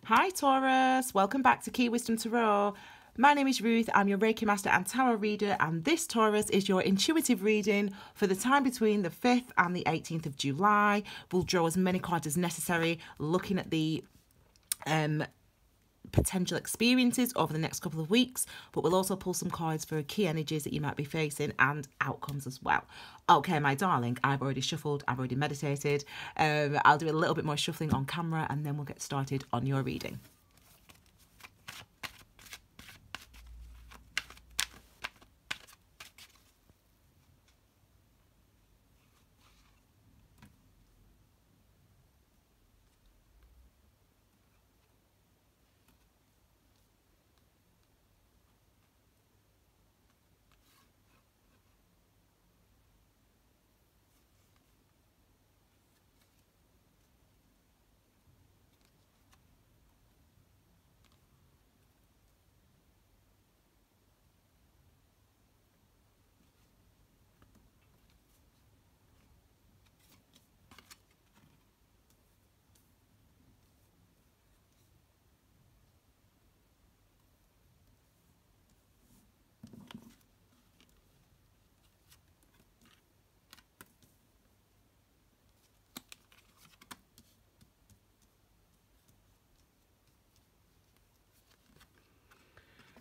Hi Taurus, welcome back to Key Wisdom Tarot. My name is Ruth, I'm your Reiki Master and Tarot Reader, and this Taurus is your intuitive reading for the time between the 5th and the 18th of July. We'll draw as many cards as necessary, looking at the potential experiences over the next couple of weeks, but we'll also pull some cards for key energies that you might be facing and outcomes as well. Okay, my darling, I've already shuffled, I've already meditated. I'll do a little bit more shuffling on camera and then we'll get started on your reading.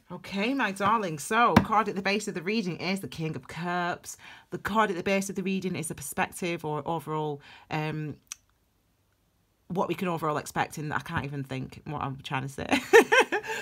Okay, my darling, so card at the base of the reading is the King of Cups. The card at the base of the reading is the perspective or overall, what we can overall expect, and I can't even think what I'm trying to say.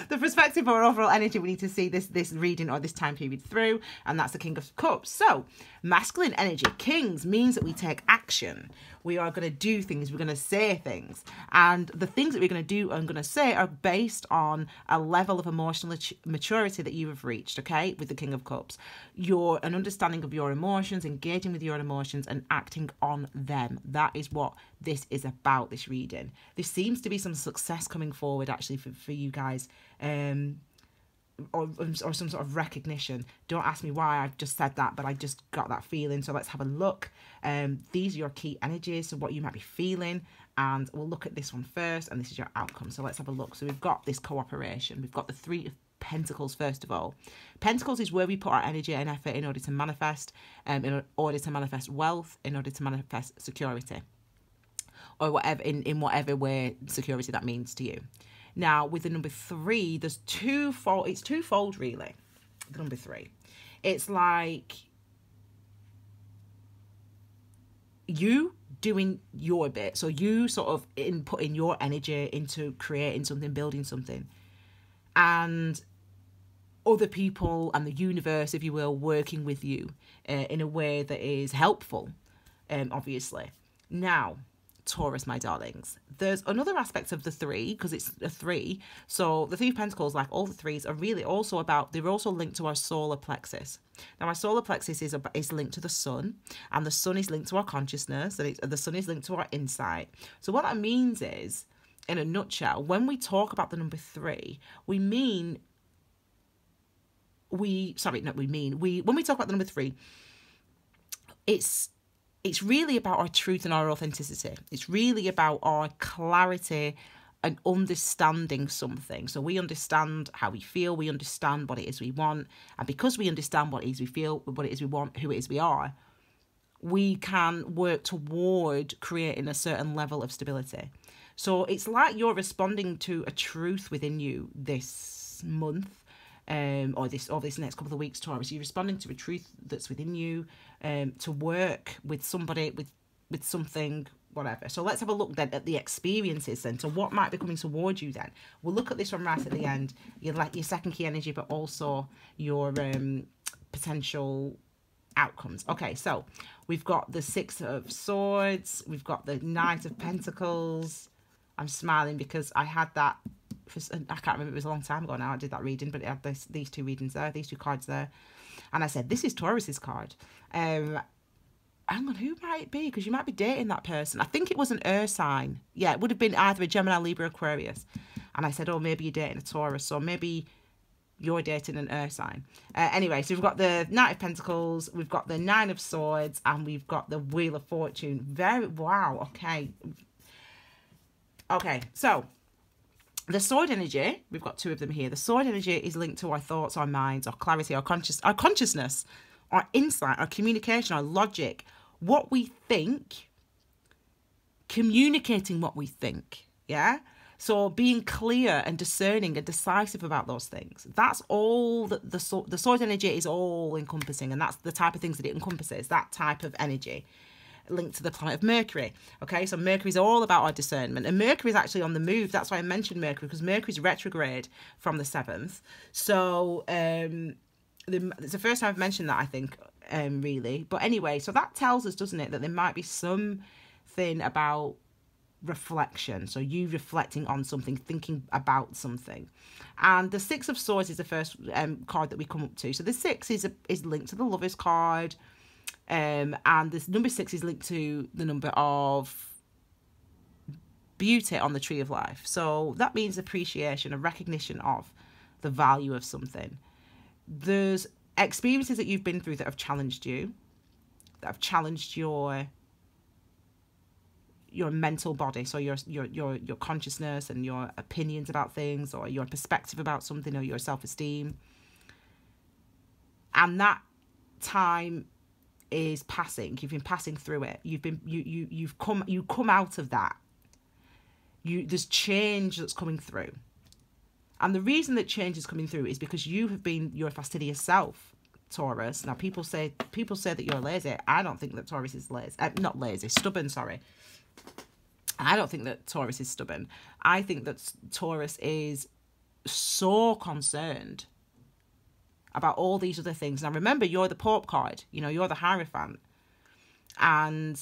The perspective or overall energy we need to see this reading or this time period through, and that's the King of Cups. So, masculine energy, kings, means that we take action. We are going to do things, we're going to say things, and the things that we're going to do and going to say are based on a level of emotional maturity that you have reached, okay, with the King of Cups. An understanding of your emotions, engaging with your emotions and acting on them. That is what this is about, this reading. There seems to be some success coming forward actually for you guys, or some sort of recognition. Don't ask me why I've just said that, but I just got that feeling. So let's have a look. These are your key energies, so what you might be feeling, and we'll look at this one first, and this is your outcome. So let's have a look. So we've got this cooperation. We've got the Three of Pentacles first of all. Pentacles is where we put our energy and effort in order to manifest, in order to manifest wealth, in order to manifest security, or whatever, in whatever way security that means to you. Now, with the number 3, there's twofold. It's twofold, really. The number 3, it's like you doing your bit. So you sort of inputting your energy into creating something, building something, and other people and the universe, if you will, working with you in a way that is helpful, obviously. Now, Taurus, my darlings, there's another aspect of the 3, because it's a 3. So the 3 of Pentacles, like all the 3s, are really also about, they're also linked to our solar plexus. Now, our solar plexus is linked to the sun, and the sun is linked to our consciousness, and the sun is linked to our insight. So what that means is, in a nutshell, when we talk about the number 3, when we talk about the number 3, it's really about our truth and our authenticity. It's really about our clarity and understanding something. So we understand how we feel, we understand what it is we want, and because we understand what it is we feel, what it is we want, who it is we are, we can work toward creating a certain level of stability. So it's like you're responding to a truth within you this month, or this next couple of weeks, Taurus. You're responding to a truth that's within you, to work with somebody, with something, whatever. So let's have a look then at the experiences then. So what might be coming towards you then? We'll look at this one right at the end. Your second key energy, but also your potential outcomes. Okay, so we've got the 6 of Swords. We've got the Knight of Pentacles. I'm smiling because I had that, I can't remember, it was a long time ago now I did that reading, but it had these 2 readings there, these 2 cards there. And I said, this is Taurus's card. Hang on, who might it be? Because you might be dating that person. I think it was an earth sign. Yeah, it would have been either a Gemini, Libra, Aquarius. And I said, oh, maybe you're dating a Taurus. So maybe you're dating an earth sign. Anyway, so we've got the Knight of Pentacles, we've got the 9 of Swords, and we've got the Wheel of Fortune. Wow, okay. Okay, so The sword energy, we've got 2 of them here. The sword energy is linked to our thoughts, our minds, our clarity, our consciousness, our insight, our communication, our logic, what we think, communicating what we think, yeah? So being clear and discerning and decisive about those things. That's all that the sword energy is all encompassing, and that's the type of things that it encompasses, that type of energy linked to the planet of Mercury. Okay, so Mercury is all about our discernment, and Mercury is actually on the move. That's why I mentioned Mercury, because Mercury is retrograde from the 7th. So it's the first time I've mentioned that, I think, really. But anyway, so that tells us, doesn't it, that there might be something about reflection. So you reflecting on something, thinking about something. And the 6 of Swords is the first card that we come up to. So the 6 is linked to the Lovers card. And this number 6 is linked to the number of beauty on the tree of life. So that means appreciation, a recognition of the value of something. There's experiences that you've been through that have challenged you, that have challenged your mental body, so your consciousness and your opinions about things, or your perspective about something, or your self-esteem. And that time is passing. You've been passing through it. You've come out of that. There's change that's coming through. And the reason that change is coming through is because you have been your fastidious self, Taurus. Now people say that you're lazy. I don't think that Taurus is lazy. Not lazy, stubborn, sorry. I don't think that Taurus is stubborn. I think that Taurus is so concerned about all these other things. Now remember, you're the Pope card, you're the Hierophant. And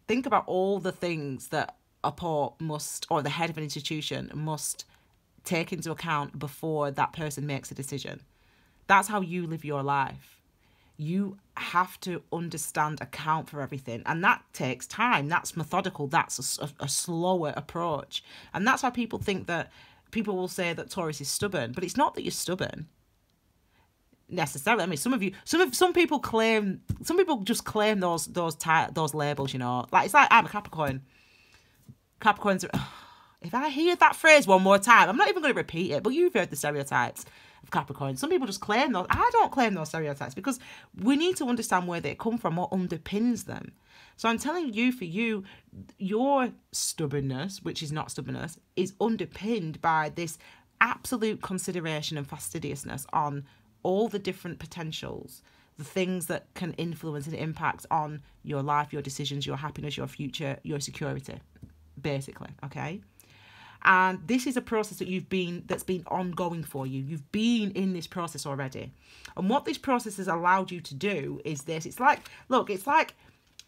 think about all the things that a Pope must, or the head of an institution must take into account before that person makes a decision. That's how you live your life. You have to understand, account for everything. And that takes time. That's methodical. That's a slower approach. And that's why people will say that Taurus is stubborn. But it's not that you're stubborn necessarily. I mean, some people just claim those labels, Like, it's like, I'm a Capricorn. Capricorns are, if I hear that phrase one more time, I'm not even going to repeat it, but you've heard the stereotypes of Capricorn. Some people just claim those. I don't claim those stereotypes, because we need to understand where they come from, what underpins them. So I'm telling you, for you, your stubbornness, which is not stubbornness, is underpinned by this absolute consideration and fastidiousness on all the different potentials, the things that can influence and impact on your life, your decisions, your happiness, your future, your security, basically, okay? And this is a process that's been ongoing for you. You've been in this process already. And what this process has allowed you to do is this. It's like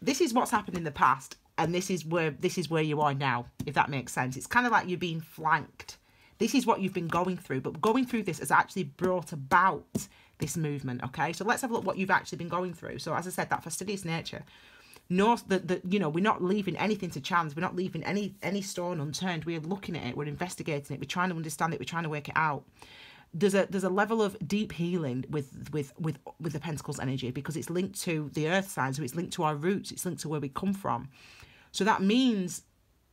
this is what's happened in the past, and this is where you are now, if that makes sense. It's kind of like you're being flanked. This is what you've been going through, but going through this has actually brought about this movement, okay? So let's have a look what you've actually been going through. So as I said, that fastidious nature. No, we're not leaving anything to chance. We're not leaving any stone unturned. We're looking at it. We're investigating it. We're trying to understand it. We're trying to work it out. There's a level of deep healing with the Pentacles energy, because it's linked to the Earth sign. So it's linked to our roots. It's linked to where we come from. So that means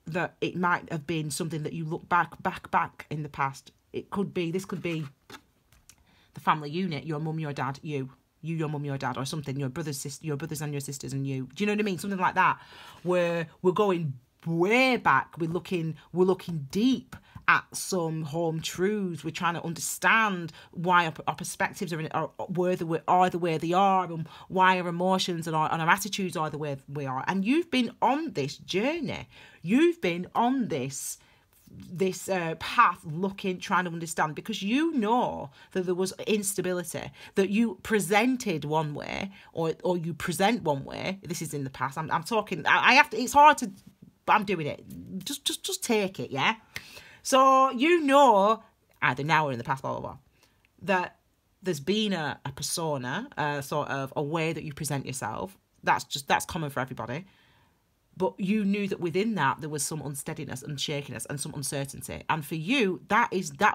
that it might have been something that you look back in the past. This could be the family unit, your mum, your dad, you, your mum, your dad, or something, your brothers and your sisters and you. Do you know what I mean? Something like that, where we're going way back. We're looking deep at some home truths. We're trying to understand why our perspectives are the way they are, and why our emotions and our attitudes are the way we are. And you've been on this journey. You've been on this path, trying to understand, because you know that there was instability, that you presented one way, or you present one way. This is in the past. I'm talking. I have to. It's hard to, but I'm doing it. Just take it, yeah. So you know, either now or in the past, blah blah blah, that there's been a persona, sort of a way that you present yourself. That's common for everybody. But you knew that within that there was some unsteadiness and shakiness and some uncertainty. And for you, that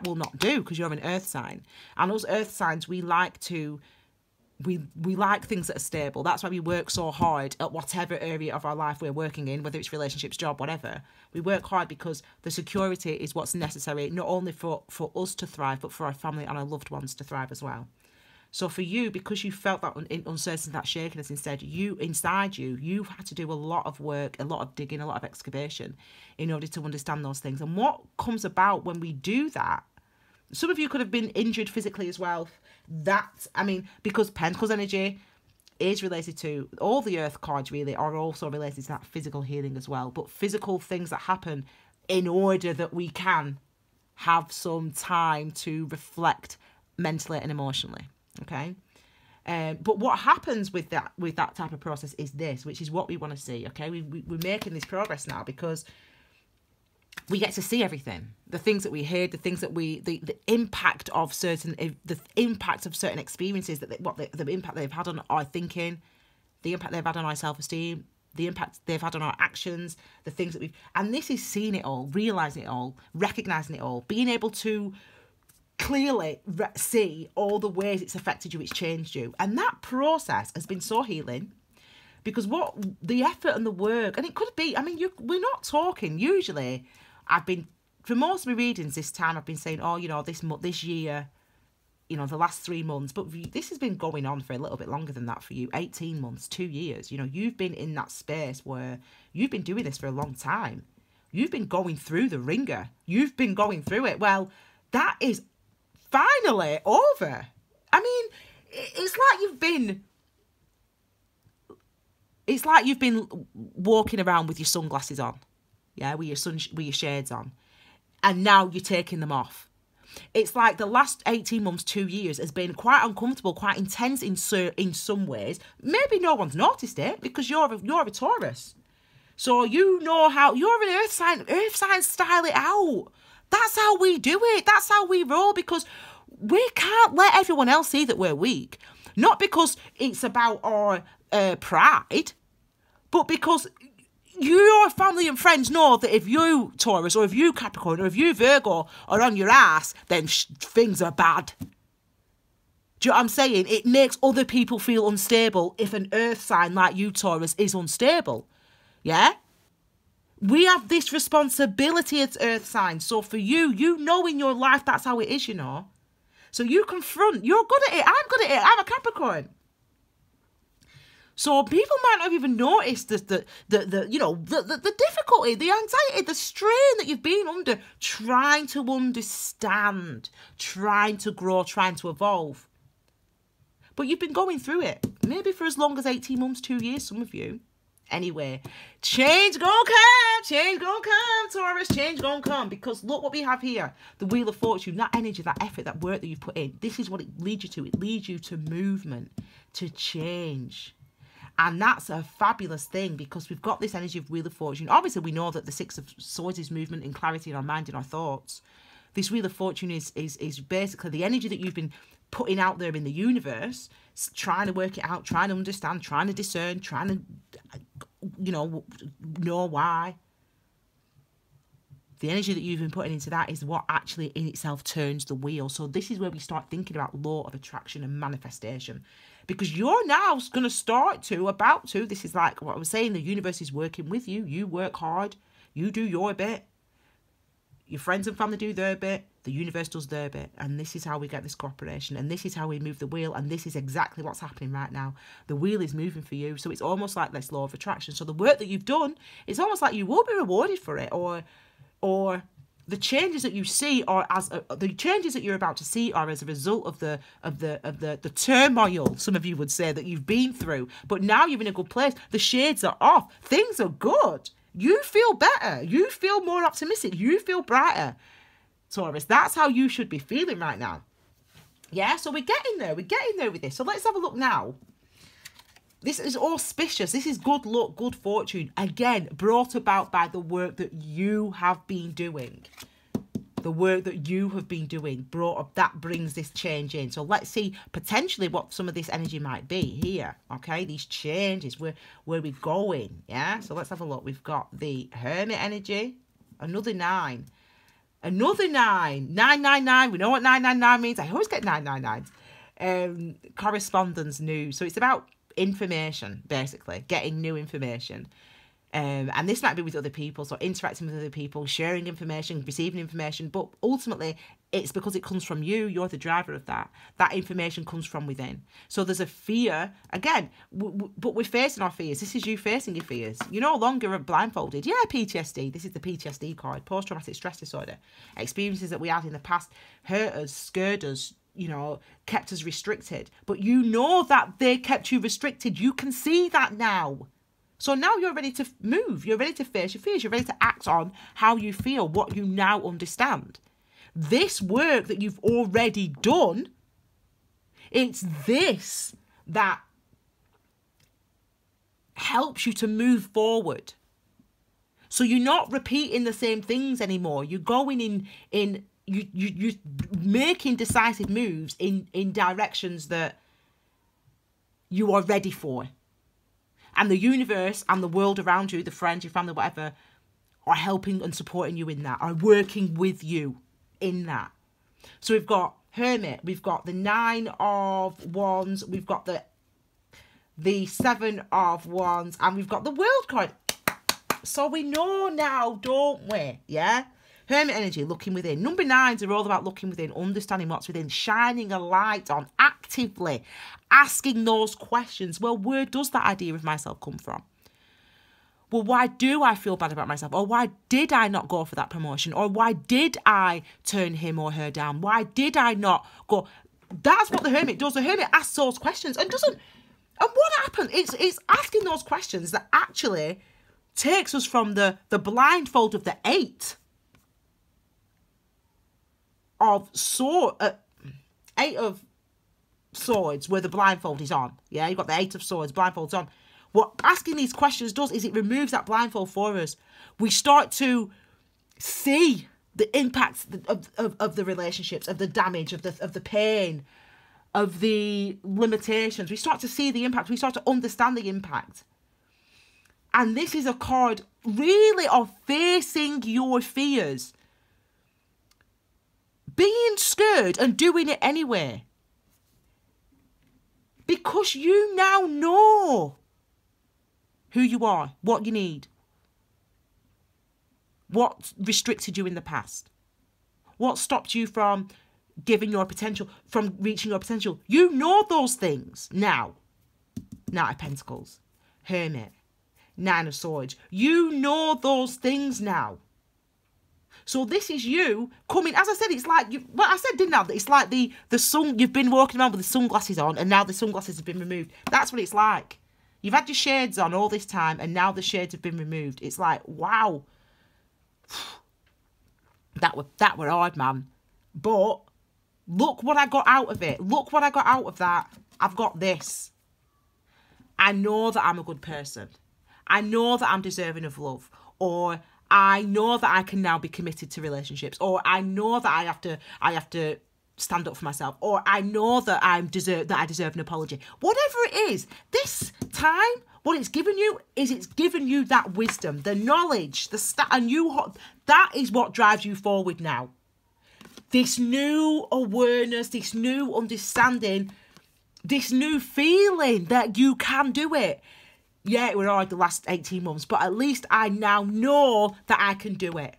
will not do, because you're an earth sign. And those earth signs, we like to We like things that are stable. That's why we work so hard at whatever area of our life we're working in, whether it's relationships, job, whatever. We work hard because the security is what's necessary, not only for us to thrive, but for our family and our loved ones to thrive as well. So for you, because you felt that uncertainty, that shakiness inside you, you've had to do a lot of work, a lot of digging, a lot of excavation in order to understand those things. And what comes about when we do that, some of you could have been injured physically as well. Because Pentacles energy is related to, all the Earth cards really are also related to that physical healing as well. But physical things that happen in order that we can have some time to reflect mentally and emotionally. Okay. But what happens with that type of process is this, which is what we want to see. Okay. We're making this progress now because we get to see everything, the things that we heard, the things that the impact of certain experiences, the impact they've had on our thinking, the impact they've had on our self-esteem, the impact they've had on our actions, the things that and this is seeing it all, realizing it all, recognizing it all, being able to clearly see all the ways it's affected you, it's changed you. And that process has been so healing because what the effort and the work, and it could be, we're not talking, usually for most of my readings this time, I've been saying, this year, the last 3 months, but this has been going on for a little bit longer than that for you, 18 months, 2 years. You've been in that space where you've been doing this for a long time. You've been going through the ringer. You've been going through it. Well, that is finally over. It's like you've been walking around with your sunglasses on, with your shades on, and now you're taking them off. It's like the last 18 months, 2 years has been quite uncomfortable, quite intense in some ways. Maybe no one's noticed it because you're a Taurus, so you know how you're an Earth sign. Earth signs style it out. That's how we do it. That's how we roll, because we can't let everyone else see that we're weak. Not because it's about our pride, but because your family and friends know that if you Taurus or if you Capricorn or if you Virgo are on your ass, then things are bad. Do you know what I'm saying? It makes other people feel unstable if an Earth sign like you, Taurus, is unstable. Yeah? We have this responsibility as Earth signs. So for you in your life, that's how it is, So you confront. You're good at it. I'm good at it. I'm a Capricorn. So people might not even notice the difficulty, the anxiety, the strain that you've been under, trying to understand, trying to grow, trying to evolve. But you've been going through it, maybe for as long as 18 months, 2 years, some of you. Anyway, change gonna come, Taurus, change gonna come. Because look what we have here, the Wheel of Fortune, that energy, that effort, that work that you've put in. This is what it leads you to. It leads you to movement, to change. And that's a fabulous thing because we've got this energy of Wheel of Fortune. Obviously, we know that the Six of Swords is movement and clarity in our mind and our thoughts. This Wheel of Fortune is basically the energy that you've been putting out there in the universe, trying to work it out, trying to understand, trying to discern, trying to, know why. The energy that you've been putting into that is what actually in itself turns the wheel. So this is where we start thinking about law of attraction and manifestation. Because you're now going to this is like what I was saying, the universe is working with you. You work hard. You do your bit. Your friends and family do their bit. The universe does their bit. And this is how we get this cooperation. And this is how we move the wheel. And this is exactly what's happening right now. The wheel is moving for you. So it's almost like this law of attraction. So the work that you've done, it's almost like you will be rewarded for it. Or the changes that you see are the changes that you're about to see are as a result of the turmoil, some of you would say, that you've been through. But now you're in a good place. The shades are off. Things are good. You feel better. You feel more optimistic. You feel brighter, Taurus. That's how you should be feeling right now. Yeah, so we're getting there. We're getting there with this. So let's have a look now. This is auspicious. This is good luck, good fortune. Again, brought about by the work that you have been doing. The work that you have been doing brought up, that brings this change in. So let's see potentially what some of this energy might be here. Okay, these changes, where we're going. Yeah, so let's have a look. We've got the Hermit energy, another 9. Another 9. 999. We know what 999 means. I always get 999s. correspondence, news. So it's about information, basically, getting new information. And this might be with other people, so interacting with other people, sharing information, receiving information. But ultimately, it's because it comes from you. You're the driver of that. That information comes from within. So there's a fear, again, but we're facing our fears. This is you facing your fears. You're no longer blindfolded. Yeah, PTSD. This is the PTSD card, post-traumatic stress disorder. Experiences that we had in the past hurt us, scared us, you know, kept us restricted. But you know that they kept you restricted. You can see that now. So now you're ready to move. You're ready to face your fears. You're ready to act on how you feel, what you now understand. This work that you've already done, it's this that helps you to move forward. So you're not repeating the same things anymore. You're going you're making decisive moves in directions that you are ready for. And the universe and the world around you, the friends, your family, whatever, are helping and supporting you in that, are working with you in that. So we've got Hermit, we've got the 9 of Wands, we've got the 7 of Wands, and we've got the World card. So we know now, don't we? Yeah? Hermit energy, looking within. Number 9s are all about looking within, understanding what's within, shining a light on, actively asking those questions. Well, where does that idea of myself come from? Well, why do I feel bad about myself? Or why did I not go for that promotion? Or why did I turn him or her down? Why did I not go? That's what the Hermit does. The Hermit asks those questions and doesn't. And what happened? It's asking those questions that actually takes us from the blindfold of the 8 of swords where the blindfold is on. Yeah, you've got the 8 of swords, blindfold's on. What asking these questions does is it removes that blindfold for us. We start to see the impacts of the relationships, of the damage, of the pain, of the limitations. We start to see the impact. We start to understand the impact. And this is a card really of facing your fears. Being scared and doing it anyway. Because you now know who you are, what you need, what restricted you in the past, what stopped you from giving your potential, from reaching your potential. You know those things now. Knight of Pentacles, Hermit, 9 of Swords. You know those things now. So this is you coming, as I said, it's like, well, I said, didn't I? It's like the sun, you've been walking around with the sunglasses on and now the sunglasses have been removed. That's what it's like. You've had your shades on all this time and now the shades have been removed. It's like, wow. That were hard, man. But look what I got out of it. Look what I got out of that. I've got this. I know that I'm a good person. I know that I'm deserving of love. Or I know that I can now be committed to relationships. Or I know that I have to stand up for myself. Or I know that I deserve an apology. Whatever it is, this time, what it's given you is it's given you that wisdom, the knowledge, that is what drives you forward now. This new awareness, this new understanding, this new feeling that you can do it. Yeah, it was hard the last 18 months, but at least I now know that I can do it,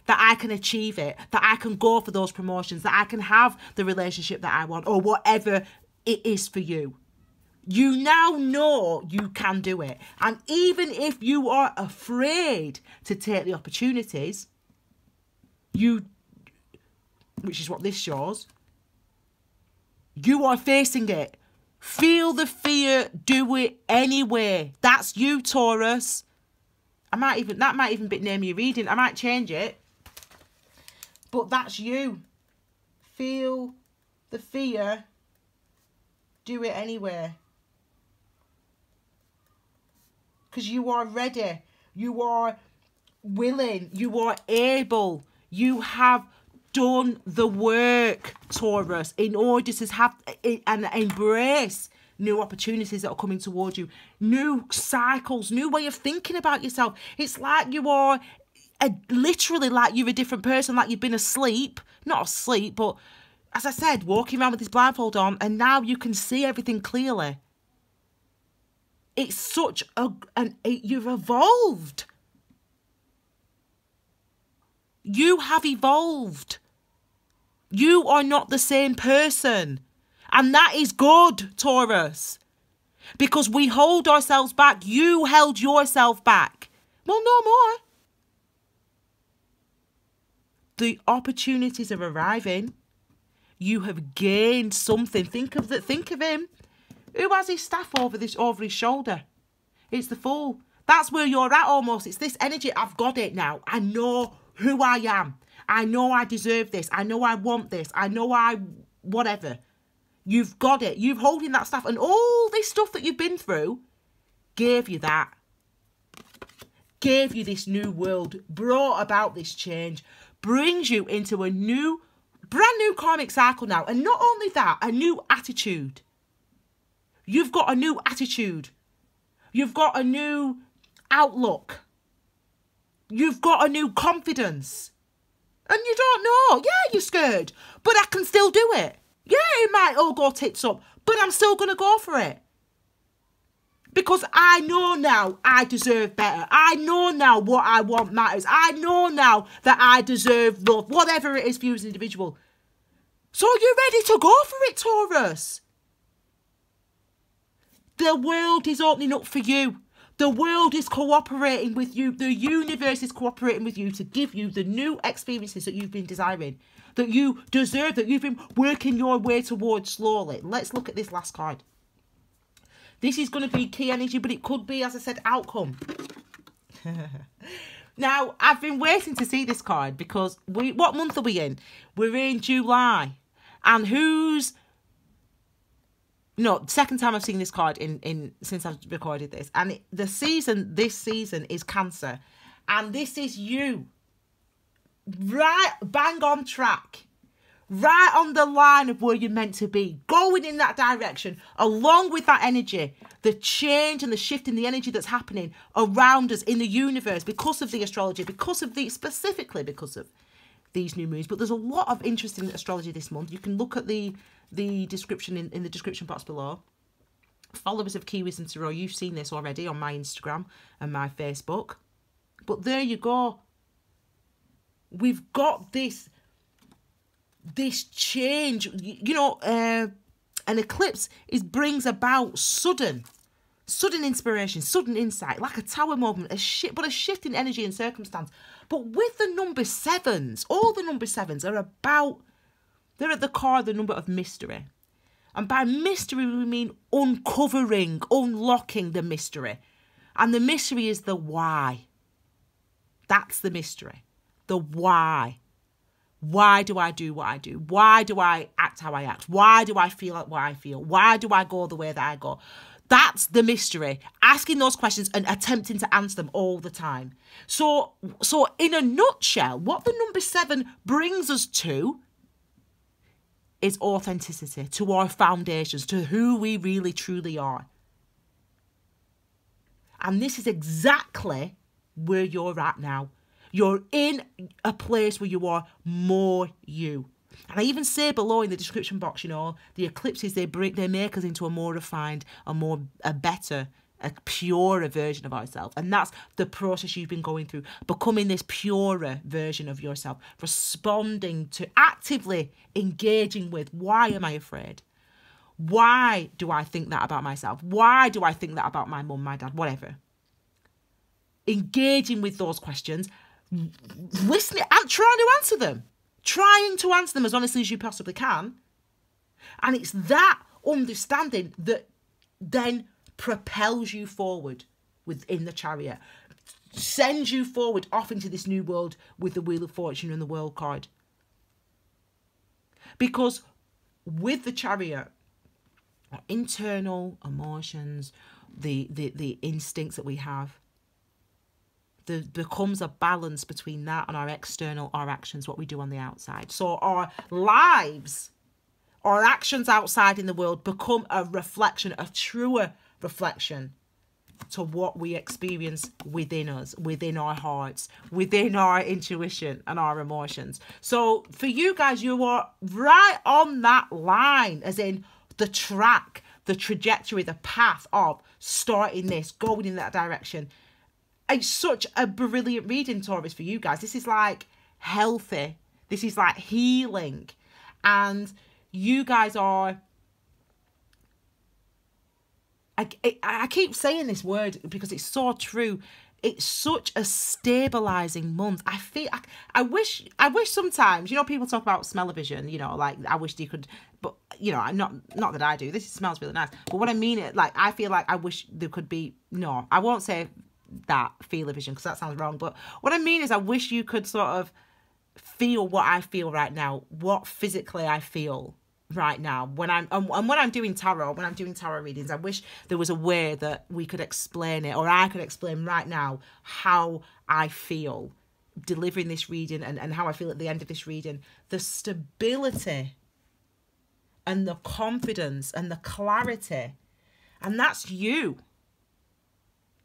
that I can achieve it, that I can go for those promotions, that I can have the relationship that I want, or whatever it is for you. You now know you can do it. And even if you are afraid to take the opportunities, which is what this shows, you are facing it. Feel the fear, do it anyway. That's you, Taurus. That might even be name your reading. I might change it. But that's you. Feel the fear, do it anyway. Because you are ready. You are willing. You are able. You have done the work, Taurus, in order to have and embrace new opportunities that are coming towards you, new cycles, new way of thinking about yourself. It's like you are literally like you're a different person, like you've been asleep, not asleep, but as I said, walking around with this blindfold on, and now you can see everything clearly. It's such you've evolved. You have evolved. You are not the same person. And that is good, Taurus. Because we hold ourselves back. You held yourself back. Well, no more. The opportunities are arriving. You have gained something. Think of him. Who has his staff over his shoulder? It's the Fool. That's where you're at almost. It's this energy. I've got it now. I know who I am. I know I deserve this. I know I want this. I know whatever. You've got it. You've holding that staff, and all this stuff that you've been through gave you that. Gave you this new world, brought about this change, brings you into a brand new karmic cycle now. And not only that, a new attitude. You've got a new attitude. You've got a new outlook. You've got a new confidence. And you don't know. Yeah, you're scared. But I can still do it. Yeah, it might all go tits up. But I'm still going to go for it. Because I know now I deserve better. I know now what I want matters. I know now that I deserve love. Whatever it is for you as an individual. So you're ready to go for it, Taurus. The world is opening up for you. The world is cooperating with you. The universe is cooperating with you to give you the new experiences that you've been desiring, that you deserve, that you've been working your way towards slowly. Let's look at this last card. This is going to be key energy, but it could be, as I said, outcome. Now, I've been waiting to see this card because what month are we in? We're in July. And second time I've seen this card since I've recorded this. And this season is Cancer. And this is you. Right, bang on track. Right on the line of where you're meant to be. Going in that direction. Along with that energy. The change and the shift in the energy that's happening around us in the universe. Because of the astrology. Specifically because of these new moons. But there's a lot of interesting astrology this month. You can look at the description in the description box below. Followers of Key Wisdom Tarot, you've seen this already on my Instagram and my Facebook. But there you go. We've got this change. An eclipse brings about sudden inspiration, sudden insight, like a tower moment, a shift in energy and circumstance. But with the number sevens, all the number sevens are about, they're at the core of the number of mystery. And by mystery, we mean uncovering, unlocking the mystery. And the mystery is the why. That's the mystery. The why. Why do I do what I do? Why do I act how I act? Why do I feel like what I feel? Why do I go the way that I go? That's the mystery. Asking those questions and attempting to answer them all the time. So in a nutshell, what the number 7 brings us to is authenticity, to our foundations, to who we really truly are. And this is exactly where you're at now. You're in a place where you are more you. And I even say below in the description box, the eclipses, they make us into a more refined, a better, a purer version of ourselves. And that's the process you've been going through, becoming this purer version of yourself, responding to, actively engaging with, why am I afraid? Why do I think that about myself? Why do I think that about my mum, my dad, whatever? Engaging with those questions, listening and trying to answer them. Trying to answer them as honestly as you possibly can. And it's that understanding that then propels you forward within the Chariot. Sends you forward off into this new world with the Wheel of Fortune and the World card. Because with the Chariot, our internal emotions, the instincts that we have, there becomes a balance between that and our external, our actions, what we do on the outside. So our lives, our actions outside in the world become a reflection, a truer reflection to what we experience within us, within our hearts, within our intuition and our emotions. So for you guys, you are right on that line, as in the track, the trajectory, the path of starting this, going in that direction. It's such a brilliant reading, Taurus, for you guys. This is like healthy. This is like healing. And you guys are... I keep saying this word because it's so true. It's such a stabilizing month. I feel I wish sometimes, you know, people talk about smell-o-vision, you know, like I wish they could, but you know, not that I do. This smells really nice. But what I mean it, like, I feel like I wish there could be, no, I won't say that, feel-o-vision, because that sounds wrong. But what I mean is I wish you could sort of feel what I feel right now, what physically I feel right now when I'm doing tarot, readings. I wish there was a way that we could explain it, or I could explain right now how I feel delivering this reading and how I feel at the end of this reading. The stability and the confidence and the clarity, and that's you.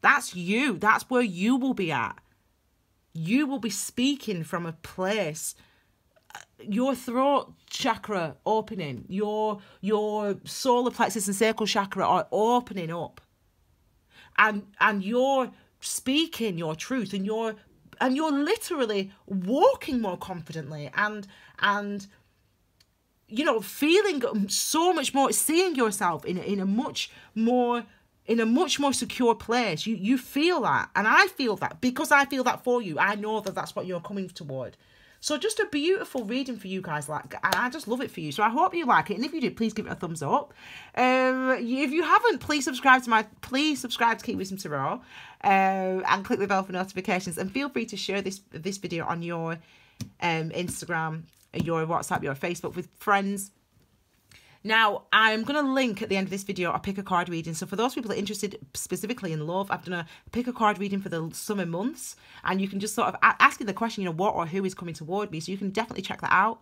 That's you. That's where you will be at. You will be speaking from a place, your throat chakra opening, your solar plexus and sacral chakra are opening up, and you're speaking your truth, and you're literally walking more confidently, and you know, feeling so much more, seeing yourself in a much more secure place. You feel that, and I feel that because I feel that for you. I know that that's what you're coming toward. So just a beautiful reading for you guys. Like, I just love it for you. So I hope you like it. And if you do, please give it a thumbs up. If you haven't, please subscribe to Key Wisdom Tarot. And click the bell for notifications. And feel free to share this video on your Instagram, your WhatsApp, your Facebook with friends. Now, I'm going to link at the end of this video a pick a card reading. So for those people that are interested specifically in love, I've done a pick a card reading for the summer months. And you can just sort of asking the question, you know, what or who is coming toward me. So you can definitely check that out.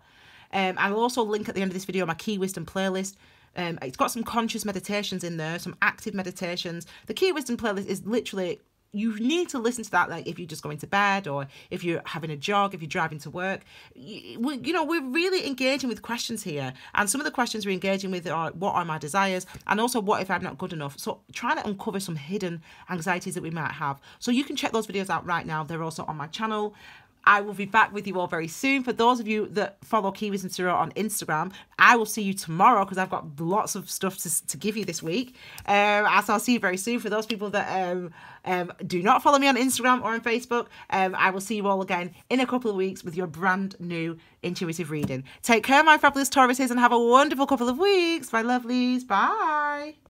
I'll also link at the end of this video my Key Wisdom playlist. It's got some conscious meditations in there, some active meditations. The Key Wisdom playlist is literally... You need to listen to that, like if you're just going to bed, or if you're having a jog, if you're driving to work. You know, we're really engaging with questions here. And some of the questions we're engaging with are, what are my desires? And also, what if I'm not good enough? So trying to uncover some hidden anxieties that we might have. So you can check those videos out right now. They're also on my channel. I will be back with you all very soon. For those of you that follow Key Wisdom Tarot on Instagram, I will see you tomorrow because I've got lots of stuff to give you this week. So I'll see you very soon. For those people that do not follow me on Instagram or on Facebook, I will see you all again in a couple of weeks with your brand new intuitive reading. Take care, my fabulous Tauruses, and have a wonderful couple of weeks. My lovelies. Bye.